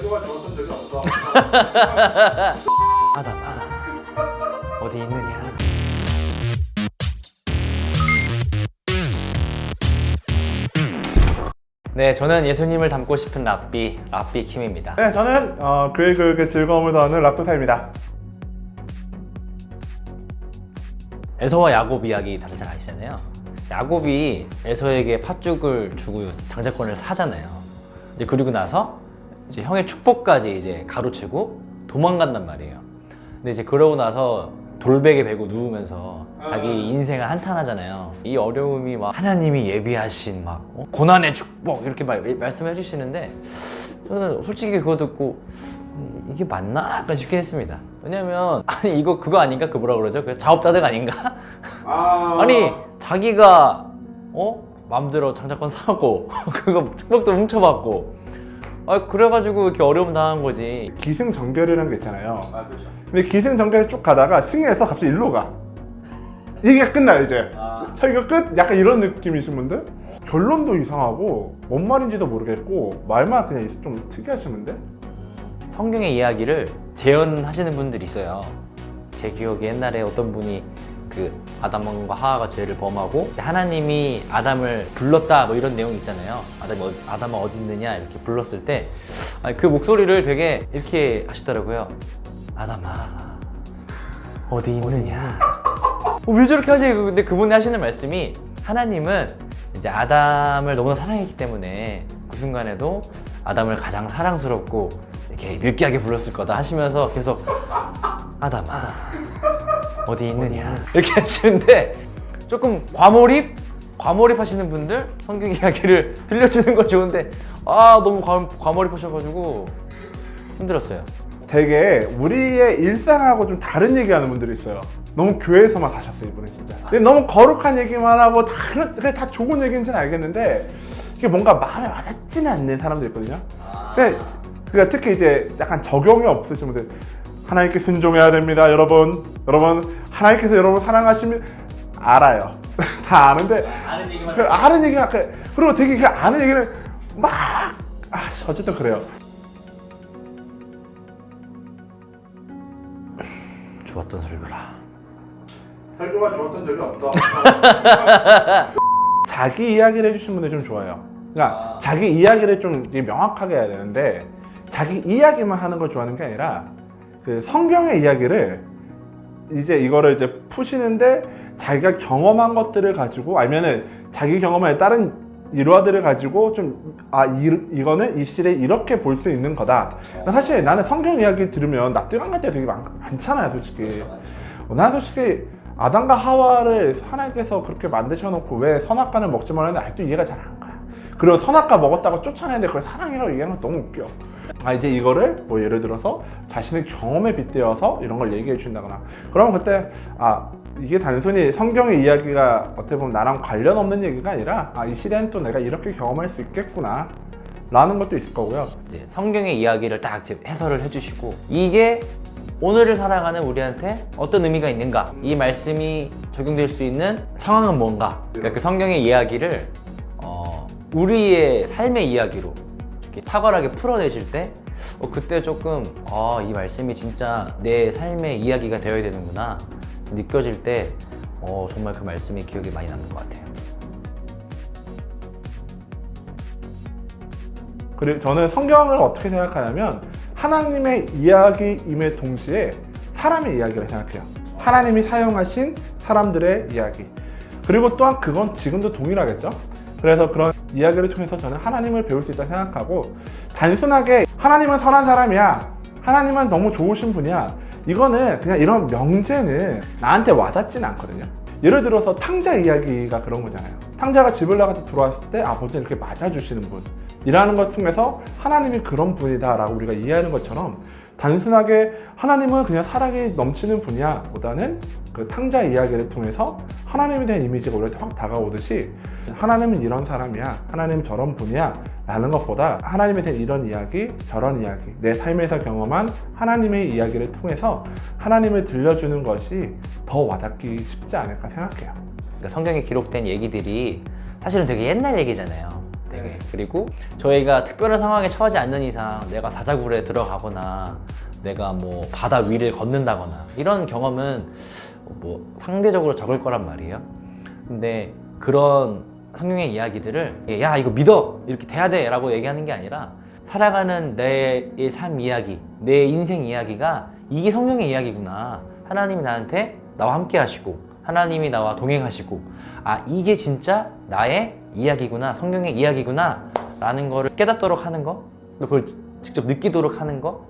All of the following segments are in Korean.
설교가 좋았던 적이 없어. 아담아 어디 있느냐. 네, 저는 예수님을 닮고 싶은 랍비 킴입니다. 네, 저는 교회 교육의 즐거움을 더하는 락도사입니다. 에서와 야곱 이야기 다들 잘 아시잖아요. 야곱이 에서에게 팥죽을 주고 장자권을 사잖아요. 이제 그리고 나서 이제 형의 축복까지 이제 가로채고 도망간단 말이에요. 근데 이제 그러고 나서 돌베개 베고 누우면서 자기 인생을 한탄하잖아요. 이 어려움이 막 하나님이 예비하신 막 고난의 축복 이렇게 말씀해 주시는데 저는 솔직히 그거 듣고 이게 맞나? 약간 싶긴 했습니다. 왜냐면 아니 이거 그거 아닌가? 그 뭐라 그러죠? 그 자업자득 아닌가? 아니 자기가 마음대로 장자권 사고 그거 축복도 훔쳐받고 그래가지고 이렇게 어려움 당한 거지. 기승전결이라는 게 있잖아요. 그렇죠. 근데 기승전결 쭉 가다가 승에서 갑자기 일로 가. 이게 끝나요 이제. 설교 끝? 약간 이런 느낌이신 분들? 결론도 이상하고 뭔 말인지도 모르겠고 말만 그냥 좀 특이하신 분들? 성경의 이야기를 재현하시는 분들이 있어요. 제 기억에 옛날에 어떤 분이 그 아담과 하와가 죄를 범하고 이제 하나님이 아담을 불렀다 뭐 이런 내용이 있잖아요. 아담아 어디 있느냐 이렇게 불렀을 때 그 목소리를 되게 이렇게 하시더라고요. 아담아 어디 있느냐. 왜 저렇게 하지? 근데 그분이 하시는 말씀이 하나님은 이제 아담을 너무나 사랑했기 때문에 그 순간에도 아담을 가장 사랑스럽고 이렇게 느끼하게 불렀을 거다 하시면서 계속 아담아 어디 있느냐 이렇게 하시는데 조금 과몰입하시는 분들 성경 이야기를 들려주는 건 좋은데 너무 과몰입하셔가지고 힘들었어요. 되게 우리의 일상하고 좀 다른 얘기하는 분들이 있어요. 너무 교회에서만 사셨어요 이분은 진짜. 근데 너무 거룩한 얘기만 하고 다 좋은 얘기인지는 알겠는데 이게 뭔가 마음에 와닿지는 않는 사람들이 있거든요. 근데 그러니까 특히 이제 약간 적용이 없으신 분들 하나님께 순종해야 됩니다 여러분 하나님께서 여러분 사랑하시면 알아요. 다 아는데 아는 얘기가 그리고 되게 그 아는 얘기는 막 어쨌든 그래요. 좋았던 설교라. 설교가 좋았던 적이 없어. 자기 이야기를 해주신 분들 좀 좋아요. 그러니까 자기 이야기를 좀 명확하게 해야 되는데 자기 이야기만 하는 걸 좋아하는 게 아니라 그 성경의 이야기를 이거를 푸시는데 자기가 경험한 것들을 가지고 아니면은 자기 경험한 다른 일화들을 가지고 이거는 이 시대에 이렇게 볼 수 있는 거다. 사실 나는 성경 이야기 들으면 납득 안 갈 때가 되게 많잖아요 솔직히. 난 솔직히 아담과 하와를 하나님께서 그렇게 만드셔놓고 왜 선악과는 먹지 말라는데 아직도 이해가 잘 안 가요. 그리고 선악과 먹었다고 쫓아내는데 그걸 사랑이라고 얘기하는 건 너무 웃겨. 이제 이거를 뭐 예를 들어서 자신의 경험에 빗대어서 이런 걸 얘기해 준다거나 그러면 그때 이게 단순히 성경의 이야기가 어떻게 보면 나랑 관련 없는 얘기가 아니라 이 시대는 또 내가 이렇게 경험할 수 있겠구나 라는 것도 있을 거고요. 이제 성경의 이야기를 딱 해설을 해주시고 이게 오늘을 살아가는 우리한테 어떤 의미가 있는가, 이 말씀이 적용될 수 있는 상황은 뭔가, 그러니까 그 성경의 이야기를 우리의 삶의 이야기로 이렇게 탁월하게 풀어내실 때 그때 조금 이 말씀이 진짜 내 삶의 이야기가 되어야 되는구나 느껴질 때 정말 그 말씀이 기억에 많이 남는 것 같아요. 그리고 저는 성경을 어떻게 생각하냐면 하나님의 이야기임에 동시에 사람의 이야기를 생각해요. 하나님이 사용하신 사람들의 이야기. 그리고 또한 그건 지금도 동일하겠죠. 그래서 그런 이야기를 통해서 저는 하나님을 배울 수 있다고 생각하고 단순하게 하나님은 선한 사람이야, 하나님은 너무 좋으신 분이야, 이거는 그냥 이런 명제는 나한테 와닿지는 않거든요. 예를 들어서 탕자 이야기가 그런 거잖아요. 탕자가 집을 나가서 들어왔을 때 보통 이렇게 맞아주시는 분 이라는 것 통해서 하나님이 그런 분이다 라고 우리가 이해하는 것처럼 단순하게 하나님은 그냥 사랑이 넘치는 분이야 보다는 그 탕자 이야기를 통해서 하나님에 대한 이미지가 우리한테 확 다가오듯이 하나님은 이런 사람이야, 하나님은 저런 분이야 라는 것보다 하나님에 대한 이런 이야기, 저런 이야기, 내 삶에서 경험한 하나님의 이야기를 통해서 하나님을 들려주는 것이 더 와닿기 쉽지 않을까 생각해요. 그러니까 성경에 기록된 얘기들이 사실은 되게 옛날 얘기잖아요. 되게 네, 그리고 저희가 특별한 상황에 처하지 않는 이상 내가 사자굴에 들어가거나 내가 뭐 바다 위를 걷는다거나 이런 경험은 뭐 상대적으로 적을 거란 말이에요. 근데 그런 성경의 이야기들을 야 이거 믿어 이렇게 돼야 돼 라고 얘기하는 게 아니라 살아가는 내 삶 이야기, 내 인생 이야기가 이게 성경의 이야기구나. 하나님이 나와 함께 하시고 하나님이 나와 동행하시고 아 이게 진짜 나의 이야기구나, 성경의 이야기구나 라는 거를 깨닫도록 하는 거, 그걸 직접 느끼도록 하는 거.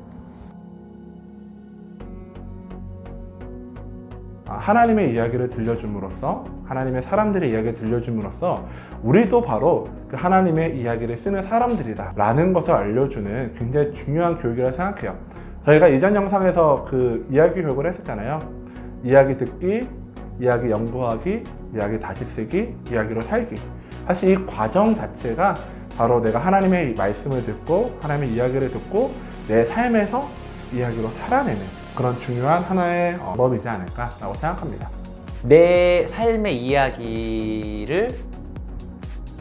하나님의 이야기를 들려줌으로써, 하나님의 사람들의 이야기를 들려줌으로써 우리도 바로 그 하나님의 이야기를 쓰는 사람들이다 라는 것을 알려주는 굉장히 중요한 교육이라고 생각해요. 저희가 이전 영상에서 그 이야기 교육을 했었잖아요. 이야기 듣기, 이야기 연구하기, 이야기 다시 쓰기, 이야기로 살기. 사실 이 과정 자체가 바로 내가 하나님의 말씀을 듣고 하나님의 이야기를 듣고 내 삶에서 이야기로 살아내는 그런 중요한 하나의 법이지 않을까라고 생각합니다. 내 삶의 이야기를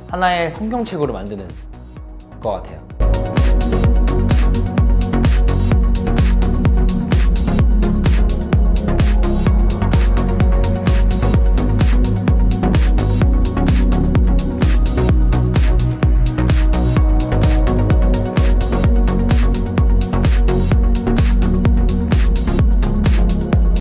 하나의 성경책으로 만드는 것 같아요.